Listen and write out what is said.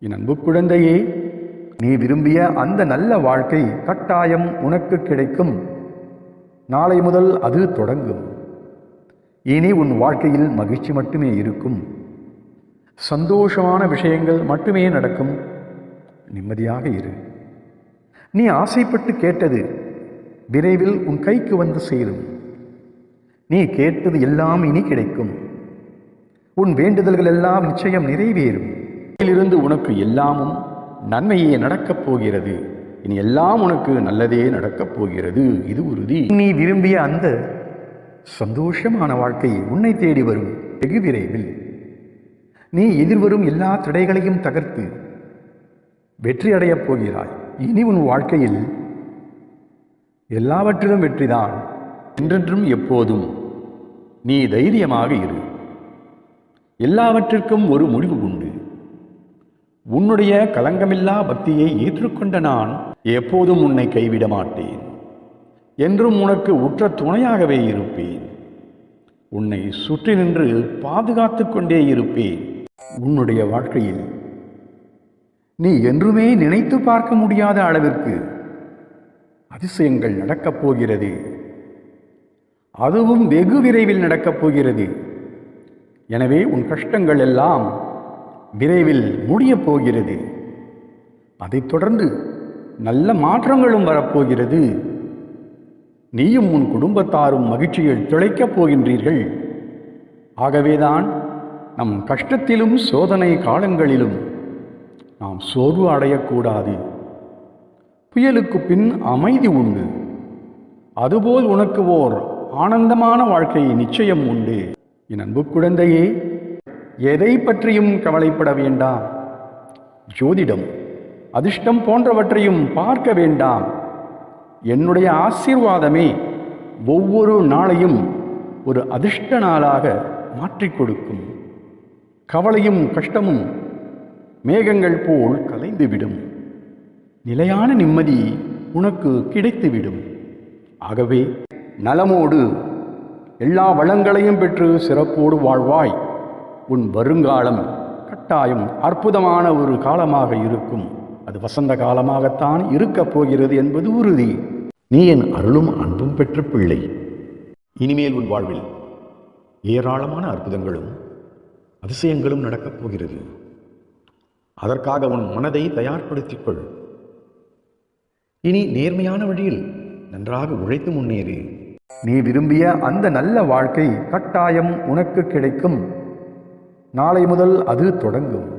என் அன்பு குழந்தையே, நீ விரும்பிய அந்த நல்ல வாழ்க்கை கட்டாயம் உனக்கு கிடைக்கும். நாளை முதல் அது தொடங்கும். இனி உன் வாழ்க்கையில் மகிழ்ச்சி மட்டுமே இருக்கும். சந்தோஷமான விஷயங்கள் மட்டுமே நடக்கும். நிம்மதியாக இரு. நீ ஆசைப்பட்டு கேட்டது விரைவில் உன் கைக்கு வந்து சேரும். நீ கேட்டது எல்லாம் இனி கிடைக்கும். உன் வேண்டுதல்கள் எல்லாம் நிச்சயம் நிறைவேறும். இதிலிருந்து உனக்கு எல்லாமும் நன்மையே நடக்கப் போகிறது. இனி எல்லாம் உனக்கு நல்லதே நடக்கப் போகிறது. இது உறுதி. நீ விரும்பிய அந்த சந்தோஷமான வாழ்க்கை உன்னை தேடி வரும் வெகு விரைவில். நீ எதிர்வரும் எல்லா தடைகளையும் தகர்த்து வெற்றி அடையப் போகிறாய். இனி உன் வாழ்க்கையில் எல்லாவற்றிலும் வெற்றிதான். என்றென்றும் எப்போதும் நீ தைரியமாக இரு. எல்லாவற்றிற்கும் ஒரு முடிவு உண்டு. உன்னுடைய கலங்கமில்லா பக்தியை ஏற்றுக்கொண்ட நான் எப்போதும் உன்னை கைவிட மாட்டேன். என்றும் உனக்கு உற்ற துணையாகவே இருப்பேன். உன்னை சுற்றி நின்று பாதுகாத்து கொண்டே இருப்பேன். உன்னுடைய வாழ்க்கையில் நீ என்றுமே நினைத்து பார்க்க முடியாத அளவிற்கு அதிசயங்கள் நடக்கப் போகிறது. அதுவும் வெகு விரைவில் நடக்கப் போகிறது. எனவே உன் கஷ்டங்கள் எல்லாம் விரைவில் முடியப் போகிறது. அதைத் தொடர்ந்து நல்ல மாற்றங்களும் வரப்போகிறது. நீயும் உன் குடும்பத்தாரும் மகிழ்ச்சியில் திளைக்கப் போகின்றீர்கள். ஆகவேதான் நம் கஷ்டத்திலும் சோதனை காலங்களிலும் நாம் சோர்வு அடையக்கூடாது. புயலுக்கு பின் அமைதி உண்டு. அதுபோல் உனக்கு ஓர் ஆனந்தமான வாழ்க்கை நிச்சயம் உண்டு. என் அன்பு குழந்தையே, எதை பற்றியும் கவலைப்பட வேண்டாம். ஜோதிடம், அதிர்ஷ்டம் போன்றவற்றையும் பார்க்க வேண்டாம். என்னுடைய ஆசீர்வாதமே ஒவ்வொரு நாளையும் ஒரு அதிர்ஷ்ட நாளாக மாற்றிக் கொடுக்கும். கவலையும் கஷ்டமும் மேகங்கள் போல் கலைந்துவிடும். நிலையான நிம்மதி உனக்கு கிடைத்துவிடும். ஆகவே நலமோடு எல்லா வளங்களையும் பெற்று சிறப்போடு வாழ்வாய். உன் வருங்காலம் கட்டாயம் அற்புதமான ஒரு காலமாக இருக்கும். அது வசந்த காலமாகத்தான் இருக்கப் போகிறது என்பது உறுதி. நீ என் அருளும் அன்பும் பெற்ற பிள்ளை. இனிமேல் உன் வாழ்வில் ஏராளமான அற்புதங்களும் அதிசயங்களும் நடக்கப் போகிறது. அதற்காக உன் மனதை தயார்படுத்திக் கொள். இனி நேர்மையான வழியில் நன்றாக உழைத்து முன்னேறு. நீ விரும்பிய அந்த நல்ல வாழ்க்கை கட்டாயம் உனக்கு கிடைக்கும். நாளை முதல் அது தொடங்கும்.